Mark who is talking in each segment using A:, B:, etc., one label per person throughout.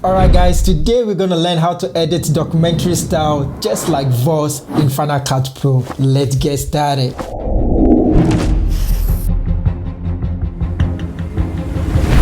A: Alright guys, today we're gonna learn how to edit documentary style just like Voice in Final Cut Pro. Let's get started.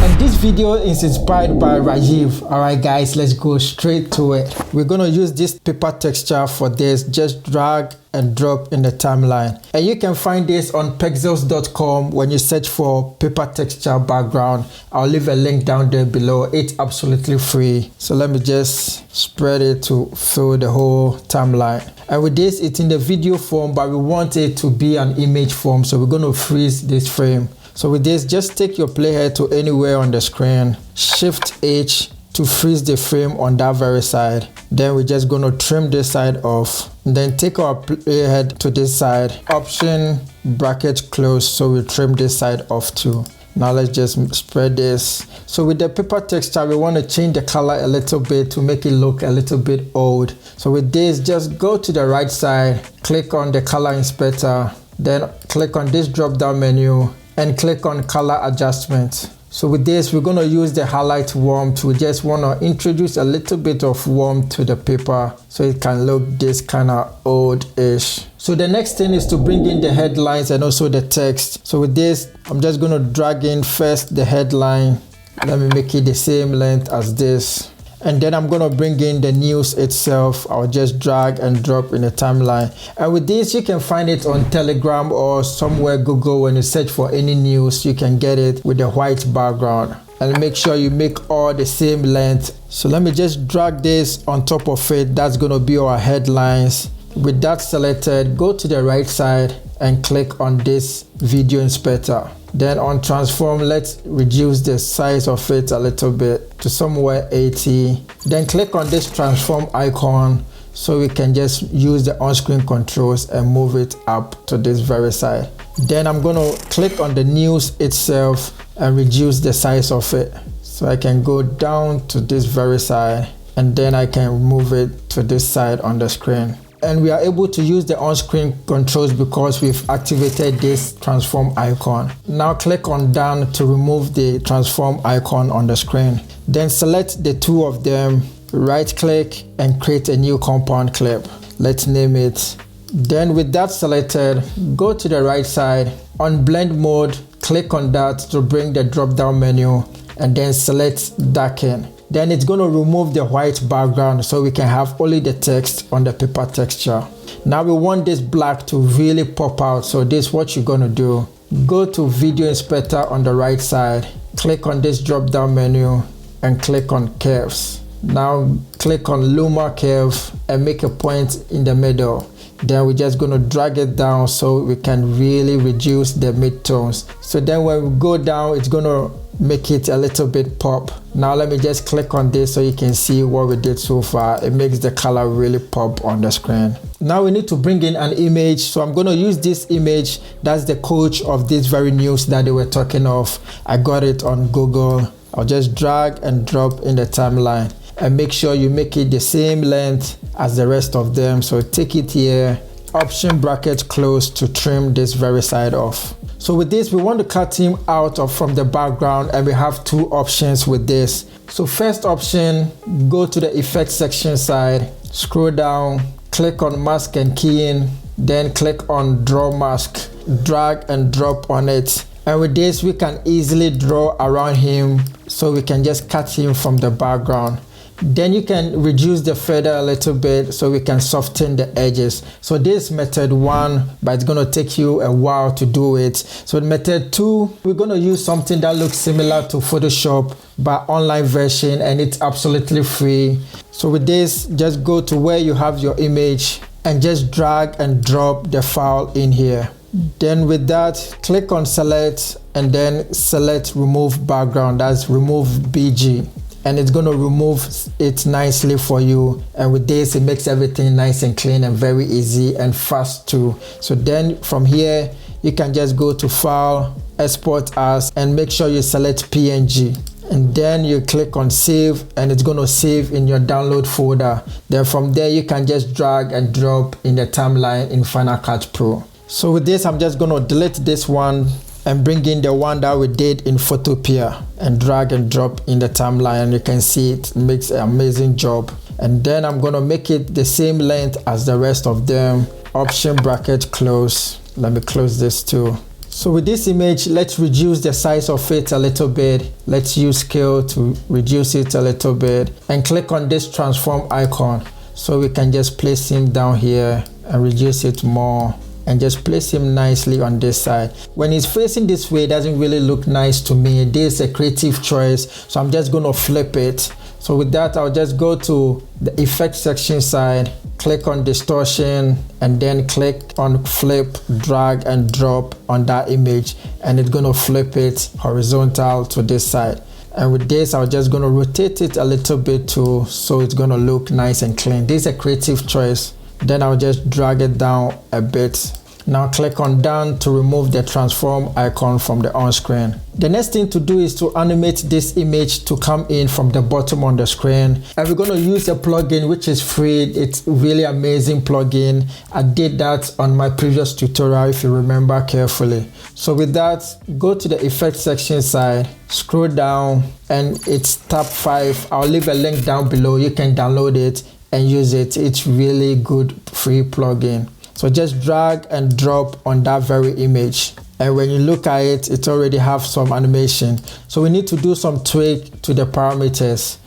A: And this video is inspired by Rajiv. Alright guys, let's go straight to it. We're gonna use this paper texture for this. Just drag and drop in the timeline. And you can find this on pexels.com when you search for paper texture background. I'll leave a link down there below. It's absolutely free. So let me just spread it to fill the whole timeline. And with this, it's in the video form, but we want it to be an image form. So we're gonna freeze this frame. So with this, just take your playhead to anywhere on the screen. Shift H to freeze the frame on that very side. Then we're just gonna trim this side off. Then take our playhead to this side. Option bracket close, so we trim this side off too. Now let's just spread this. So with the paper texture, we want to change the color a little bit to make it look a little bit old. So with this, just go to the right side, click on the color inspector, then click on this drop down menu and click on color adjustment. So with this, we're going to use the highlight warmth. We just want to introduce a little bit of warmth to the paper so it can look this kind of old-ish. So the next thing is to bring in the headlines and also the text. So with this, I'm just going to drag in first the headline. Let me make it the same length as this. And then I'm going to bring in the news itself. I'll just drag and drop in the timeline. And with this, you can find it on Telegram or somewhere Google. When you search for any news, you can get it with the white background. And make sure you make all the same length. So let me just drag this on top of it. That's going to be our headlines. With that selected, go to the right side and click on this video inspector. Then on transform, let's reduce the size of it a little bit to somewhere 80. Then click on this transform icon so we can just use the on-screen controls and move it up to this very side. Then I'm going to click on the news itself and reduce the size of it. So I can go down to this very side and then I can move it to this side on the screen. And we are able to use the on-screen controls because we've activated this transform icon. Now click on done to remove the transform icon on the screen. Then select the two of them, right click and create a new compound clip. Let's name it. Then with that selected, go to the right side. On blend mode, click on that to bring the drop down menu and then select darken. Then it's going to remove the white background so we can have only the text on the paper texture. Now we want this black to really pop out. So this is what you're going to do. Go to video inspector on the right side. Click on this drop down menu and click on curves. Now click on Luma curve and make a point in the middle. Then we're just going to drag it down so we can really reduce the midtones. So then when we go down, it's going to make it a little bit pop. Now let me just click on this so you can see what we did so far. It makes the color really pop on the screen. Now we need to bring in an image. So I'm going to use this image. That's the coach of this very news that they were talking of. I got it on Google. I'll just drag and drop in the timeline. And make sure you make it the same length as the rest of them. So take it here, option bracket close to trim this very side off. So with this, we want to cut him out from the background and we have two options with this. So first option, go to the effects section side, scroll down, click on mask and keying, then click on draw mask, drag and drop on it. And with this, we can easily draw around him so we can just cut him from the background. Then you can reduce the feather a little bit so we can soften the edges. So this is method 1, but it's going to take you a while to do it. So in method 2, we're going to use something that looks similar to Photoshop, but online version, and it's absolutely free. So with this, just go to where you have your image and just drag and drop the file in here. Then with that, click on select and then select remove background. That's remove BG. And it's going to remove it nicely for you. And with this, it makes everything nice and clean and very easy and fast too. So then from here, you can just go to file, export as, and make sure you select PNG. And then you click on save and it's going to save in your download folder. Then from there, you can just drag and drop in the timeline in Final Cut Pro. So with this, I'm just going to delete this one and bring in the one that we did in Photopea and drag and drop in the timeline. And you can see it makes an amazing job. And then I'm gonna make it the same length as the rest of them. Option bracket close. Let me close this too. So with this image, let's reduce the size of it a little bit. Let's use scale to reduce it a little bit and click on this transform icon. So we can just place him down here and reduce it more and just place him nicely on this side. When he's facing this way, it doesn't really look nice to me. This is a creative choice, so I'm just going to flip it. So with that, I'll just go to the effect section side, click on distortion, and then click on flip, drag and drop on that image, and it's going to flip it horizontal to this side. And with this, I'm just going to rotate it a little bit too, so it's going to look nice and clean. This is a creative choice. Then I'll just drag it down a bit. Now click on done to remove the transform icon from the on screen. The next thing to do is to animate this image to come in from the bottom on the screen. And we're going to use a plugin which is free. It's really amazing plugin. I did that on my previous tutorial if you remember carefully. So with that, go to the effect section side, scroll down, and it's tab 5. I'll leave a link down below. You can download it and use it. It's really good free plugin. So just drag and drop on that very image, and when you look at it, it already have some animation. So we need to do some tweak to the parameters.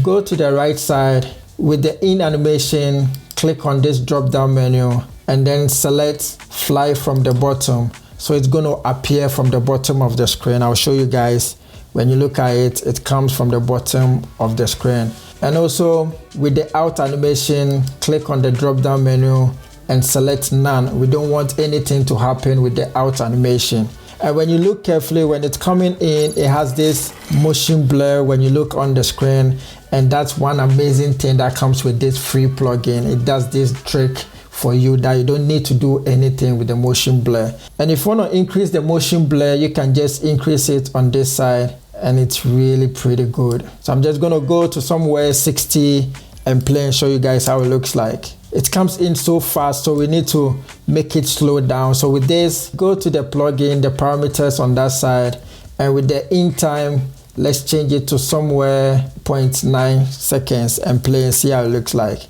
A: Go to the right side with the in animation, click on this drop down menu and then select fly from the bottom. So it's going to appear from the bottom of the screen. I'll show you guys. When you look at it, it comes from the bottom of the screen. And also with the out animation, click on the drop down menu and select none. We don't want anything to happen with the out animation. And when you look carefully, when it's coming in, it has this motion blur when you look on the screen. And that's one amazing thing that comes with this free plugin. It does this trick for you that you don't need to do anything with the motion blur. And if you want to increase the motion blur, you can just increase it on this side, and it's really pretty good. So I'm just gonna go to somewhere 60 and play and show you guys how it looks like. It comes in so fast, so we need to make it slow down. So with this, go to the plugin, the parameters on that side, and with the in time, let's change it to somewhere 0.9 seconds and play and see how it looks like.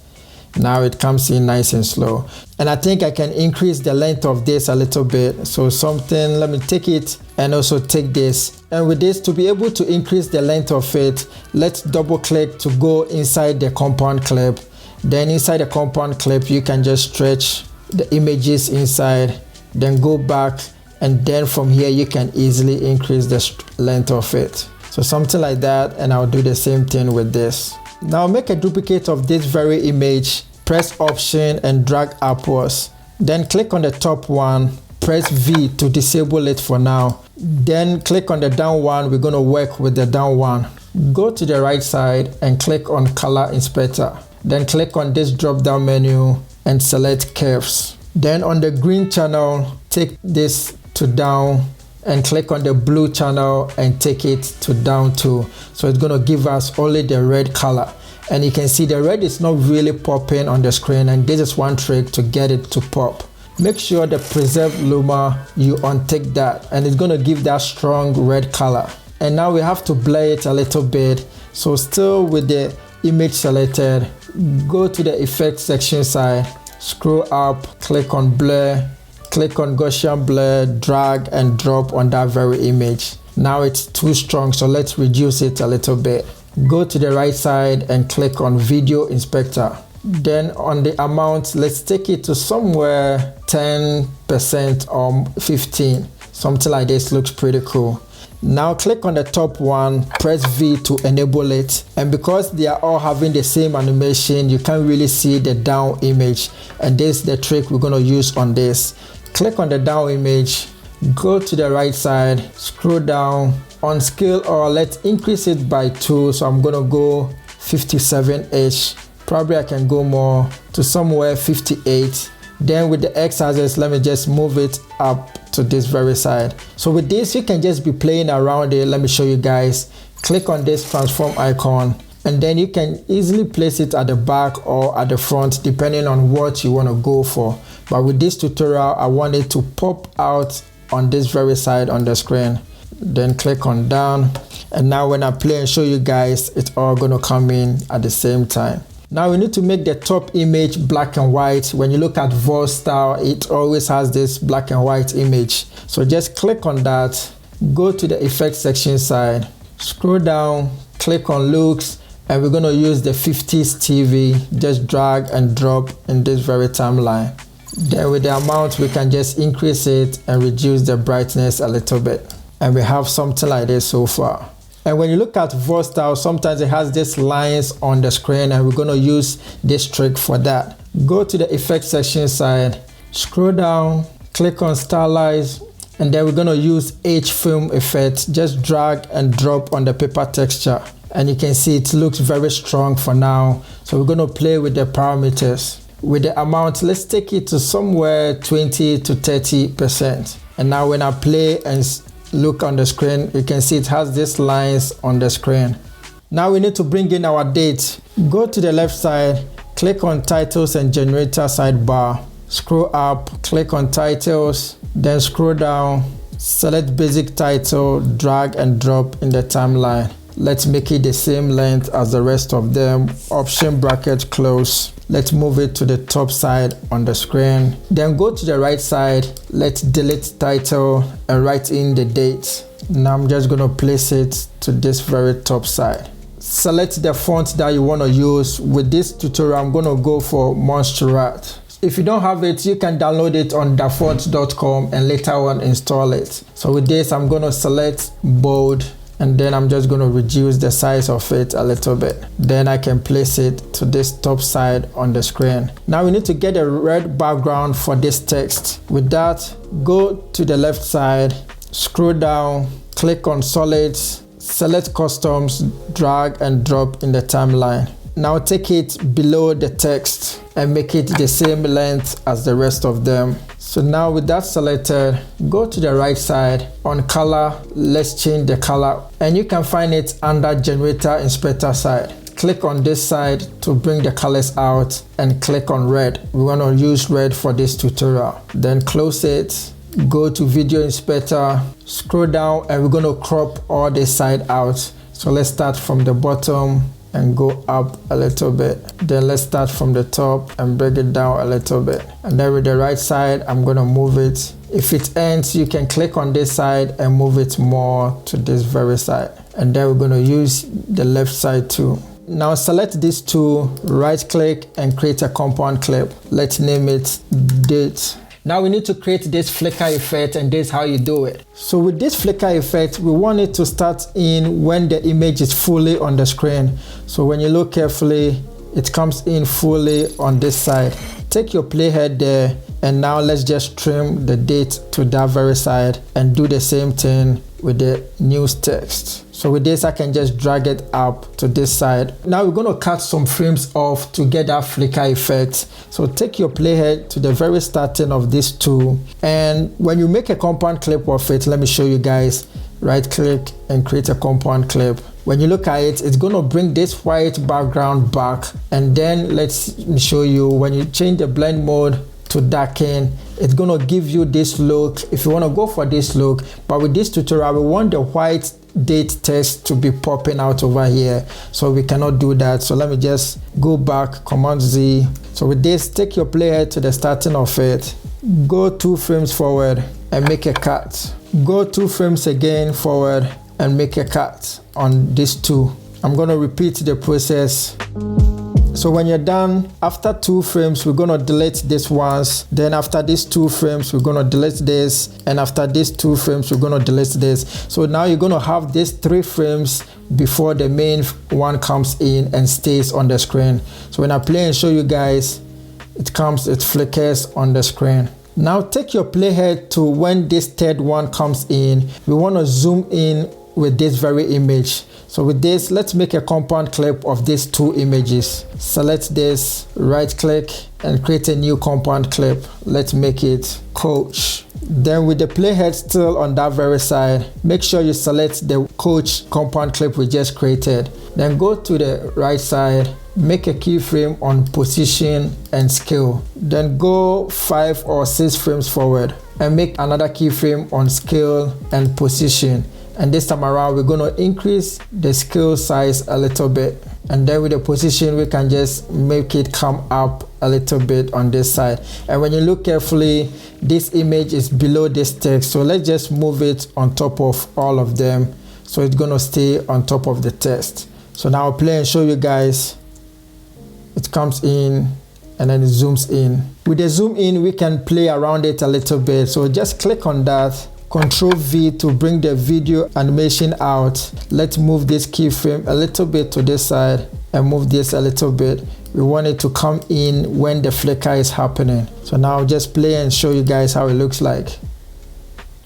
A: Now it comes in nice and slow. And I think I can increase the length of this a little bit. So something, let me take it and also take this. And with this, to be able to increase the length of it, let's double click to go inside the compound clip. Then inside the compound clip, you can just stretch the images inside, then go back, and then from here you can easily increase the length of it. So something like that, and I'll do the same thing with this. Now make a duplicate of this very image, press Option and drag upwards. Then click on the top one, press V to disable it for now. Then click on the down one. We're going to work with the down one. Go to the right side and click on Color Inspector. Then click on this drop down menu and select Curves. Then on the green channel, take this to down and click on the blue channel and take it to down too. So it's going to give us only the red color. And you can see the red is not really popping on the screen, and this is one trick to get it to pop. Make sure the preserve luma, you untick that, and it's going to give that strong red color. And now we have to blur it a little bit. So still with the image selected, go to the effect section side, scroll up, click on blur, click on Gaussian blur, drag and drop on that very image. Now it's too strong, so let's reduce it a little bit. Go to the right side and click on Video Inspector. Then on the amount, let's take it to somewhere 10% or 15. Something like this looks pretty cool. Now click on the top one, press V to enable it. And because they are all having the same animation, you can't really see the down image. And this is the trick we're going to use on this. Click on the down image, go to the right side, scroll down. On scale, or let's increase it by 2. So I'm going to go 57-ish. Probably I can go more to somewhere 58. Then with the x-axis, let me just move it up to this very side. So with this, you can just be playing around it. Let me show you guys. Click on this transform icon, and then you can easily place it at the back or at the front depending on what you want to go for. But with this tutorial, I want it to pop out on this very side on the screen. Then click on down, and now when I play and show you guys, it's all gonna come in at the same time. Now we need to make the top image black and white. When you look at VOS style, it always has this black and white image. So just click on that, go to the effects section side, scroll down, click on looks, and we're gonna use the 50s TV. Just drag and drop in this very timeline. Then with the amount, we can just increase it and reduce the brightness a little bit. And we have something like this so far. And when you look at VOS style, sometimes it has these lines on the screen, and we're gonna use this trick for that. Go to the effects section side, scroll down, click on stylize, and then we're gonna use H-film effect. Just drag and drop on the paper texture. And you can see it looks very strong for now. So we're gonna play with the parameters. With the amount, let's take it to somewhere 20 to 30%. And now when I play and look on the screen, you can see it has these lines on the screen. Now we need to bring in our date. Go to the left side, click on titles and generator sidebar, scroll up, click on titles, then scroll down, select basic title, drag and drop in the timeline. Let's make it the same length as the rest of them. Option bracket close. Let's move it to the top side on the screen. Then go to the right side. Let's delete title and write in the date. Now I'm just going to place it to this very top side. Select the font that you want to use. With this tutorial, I'm going to go for Montserrat. If you don't have it, you can download it on dafont.com and later on install it. So with this, I'm going to select bold, and then I'm just going to reduce the size of it a little bit. Then I can place it to this top side on the screen. Now we need to get a red background for this text. With that, go to the left side, scroll down, click on solids, select customs, drag and drop in the timeline. Now take it below the text and make it the same length as the rest of them. So now with that selected, go to the right side. On color, let's change the color, and you can find it under generator inspector side. Click on this side to bring the colors out and click on red. We want to use red for this tutorial. Then close it, go to video inspector, scroll down, and we're going to crop all this side out. So let's start from the bottom and go up a little bit. Then let's start from the top and break it down a little bit. And then with the right side, I'm gonna move it. If it ends, you can click on this side and move it more to this very side. And then we're gonna use the left side too. Now select these two, right click and create a compound clip. Let's name it date. Now we need to create this flicker effect, and this is how you do it. So with this flicker effect, we want it to start in when the image is fully on the screen. So when you look carefully, it comes in fully on this side. Take your playhead there, and now let's just trim the date to that very side and do the same thing with the news text. So with this, I can just drag it up to this side. Now we're going to cut some frames off to get that flicker effect. So take your playhead to the very starting of this tool, and when you make a compound clip of it, let me show you guys. Right click and create a compound clip. When you look at it, it's going to bring this white background back, and then let's show you when you change the blend mode to darken, it's going to give you this look if you want to go for this look. But with this tutorial, we want the white date text to be popping out over here, so we cannot do that. So let me just go back, Command Z. So with this, take your playhead to the starting of it, go 2 frames forward and make a cut, go 2 frames again forward and make a cut on these 2. I'm going to repeat the process. So when you're done, after 2 frames, we're going to delete this once. Then after these 2 frames, we're going to delete this. And after these 2 frames, we're going to delete this. So now you're going to have these 3 frames before the main one comes in and stays on the screen. So when I play and show you guys, it flickers on the screen. Now take your playhead to when this third one comes in. We want to zoom in with this very image. So with this, let's make a compound clip of these 2 images. Select this, right click and create a new compound clip. Let's make it coach. Then with the playhead still on that very side, make sure you select the coach compound clip we just created. Then go to the right side, make a keyframe on position and scale. Then go 5 or 6 frames forward. and make another keyframe on scale and position. And this time around, we're going to increase the scale size a little bit. And then with the position, we can just make it come up a little bit on this side. And when you look carefully, this image is below this text. So let's just move it on top of all of them. So it's going to stay on top of the text. So now I'll play and show you guys. It comes in and then it zooms in. With the zoom in, we can play around it a little bit. So just click on that. Control V to bring the video animation out. Let's move this keyframe a little bit to this side and move this a little bit. We want it to come in when the flicker is happening. So now I'll just play and show you guys how it looks like.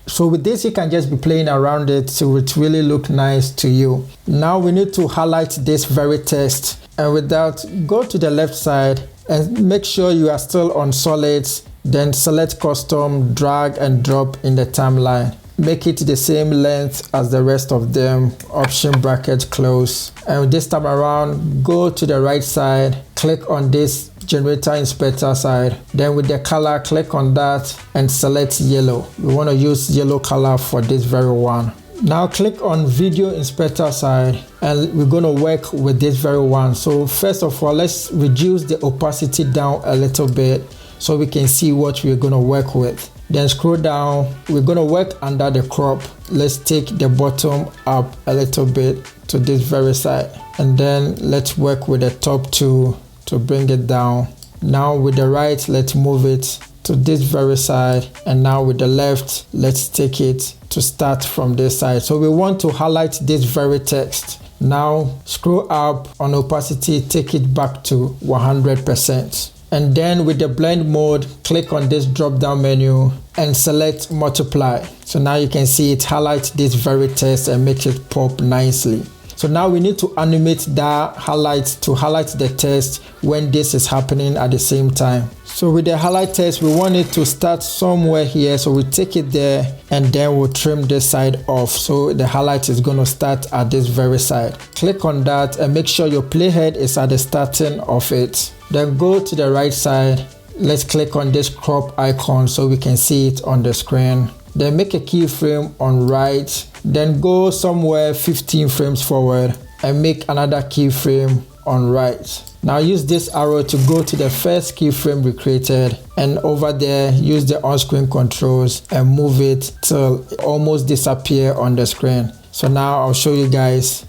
A: So with this, you can just be playing around it so it really look nice to you. Now we need to highlight this very text. And with that, go to the left side and make sure you are still on solids. Then select custom, drag and drop in the timeline. Make it the same length as the rest of them, option bracket close. And this time around, go to the right side, click on this generator inspector side. Then with the color, click on that and select yellow. We want to use yellow color for this very one. Now click on video inspector side and we're going to work with this very one. So first of all, let's reduce the opacity down a little bit so we can see what we're going to work with. Then scroll down, we're going to work under the crop. Let's take the bottom up a little bit to this very side. And then let's work with the top two to bring it down. Now with the right, let's move it to this very side. And now with the left, let's take it to start from this side. So we want to highlight this very text. Now scroll up on opacity, take it back to 100%. And then with the blend mode, click on this drop down menu and select multiply. So now you can see it highlights this very text and makes it pop nicely. So now we need to animate that highlight to highlight the text when this is happening at the same time. So with the highlight text, we want it to start somewhere here. So we take it there and then we'll trim this side off. So the highlight is going to start at this very side. Click on that and make sure your playhead is at the starting of it. Then go to the right side. Let's click on this crop icon so we can see it on the screen. Then make a keyframe on right. Then go somewhere 15 frames forward and make another keyframe on right. Now use this arrow to go to the first keyframe we created, and over there use the on-screen controls and move it till it almost disappear on the screen. So now I'll show you guys.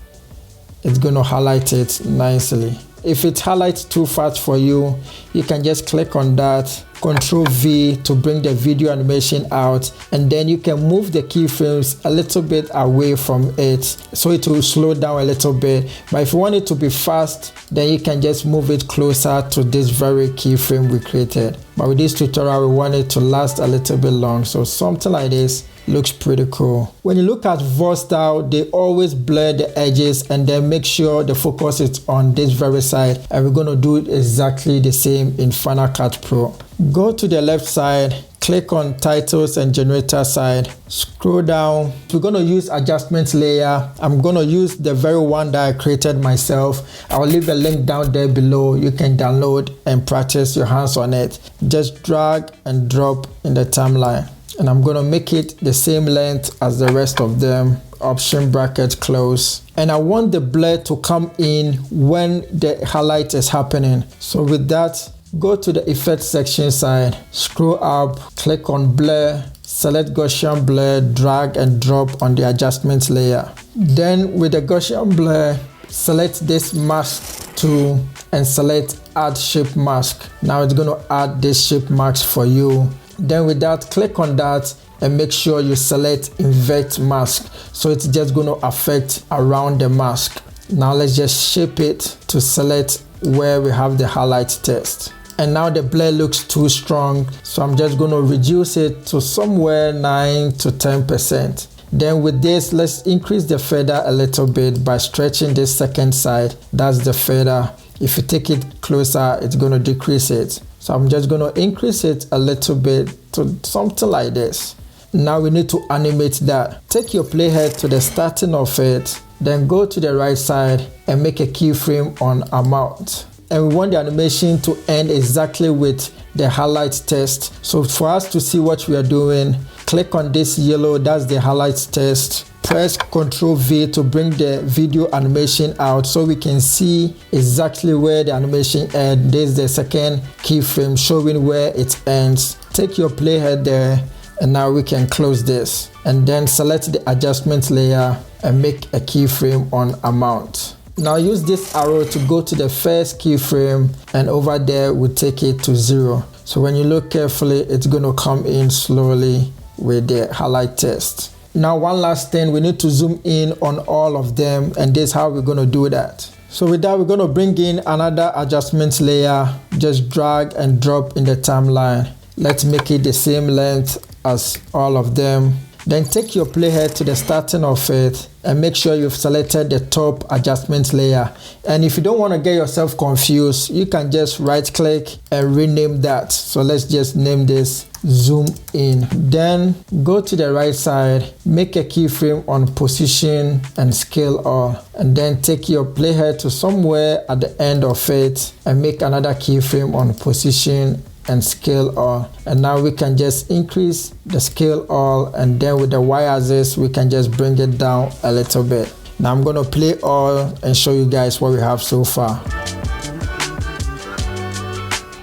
A: It's going to highlight it nicely. If it highlights too fast for you, you can just click on that, Control V to bring the video animation out, and then you can move the keyframes a little bit away from it so it will slow down a little bit. But if you want it to be fast, then you can just move it closer to this very keyframe we created. But with this tutorial, we want it to last a little bit long, so something like this looks pretty cool. When you look at VOS style, they always blur the edges and then make sure the focus is on this very side, and we're going to do it exactly the same in Final Cut Pro. Go to the left side, click on titles and generator side, scroll down. We're going to use adjustment layer. I'm going to use the very one that I created myself. I'll leave a link down there below. You can download and practice your hands on it. Just drag and drop in the timeline. And I'm going to make it the same length as the rest of them, option bracket close. And I want the blur to come in when the highlight is happening. So with that, go to the effects section side, scroll up, click on blur, select Gaussian blur, drag and drop on the adjustment layer. Then with the Gaussian blur, select this mask tool and select add shape mask. Now it's going to add this shape mask for you. Then with that, click on that and make sure you select invert mask. So it's just going to affect around the mask. Now let's just shape it to select where we have the highlight text. And now the blur looks too strong, so I'm just going to reduce it to somewhere 9 to 10%. Then with this, let's increase the feather a little bit by stretching this second side. That's the feather. If you take it closer, it's going to decrease it. So I'm just going to increase it a little bit to something like this. Now we need to animate that. Take your playhead to the starting of it, then go to the right side and make a keyframe on amount. and we want the animation to end exactly with the highlight text. So for us to see what we are doing, click on this yellow, that's the highlight text. Press Ctrl V to bring the video animation out so we can see exactly where the animation ends. This is the second keyframe showing where it ends. Take your playhead there, and now we can close this and then select the adjustment layer and make a keyframe on amount. Now use this arrow to go to the first keyframe, and over there we'll take it to 0. So when you look carefully, it's going to come in slowly with the highlight text. Now one last thing, we need to zoom in on all of them, and this is how we're going to do that. So with that, we're going to bring in another adjustment layer, just drag and drop in the timeline. Let's make it the same length as all of them. Then take your playhead to the starting of it and make sure you've selected the top adjustment layer. And if you don't want to get yourself confused, you can just right click and rename that. So let's just name this zoom in. Then go to the right side, make a keyframe on position and scale all, and then take your playhead to somewhere at the end of it and make another keyframe on position and scale all. And now we can just increase the scale all, and then with the y-axis we can just bring it down a little bit. Now I'm going to play all and show you guys what we have so far.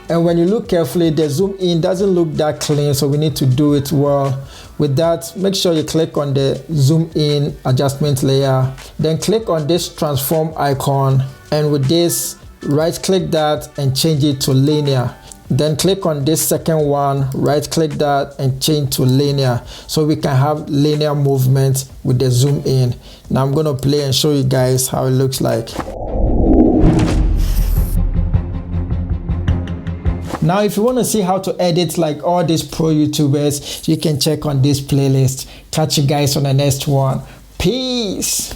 A: And when you look carefully, the zoom in doesn't look that clean, so we need to do it well. With that, make sure you click on the zoom in adjustment layer, then click on this transform icon, and with this right click that and change it to linear. Then click on this second one, right click that and change to linear, so we can have linear movement with the zoom in. Now I'm going to play and show you guys how it looks like. Now if you want to see how to edit like all these pro YouTubers, you can check on this playlist. Catch you guys on the next one. Peace.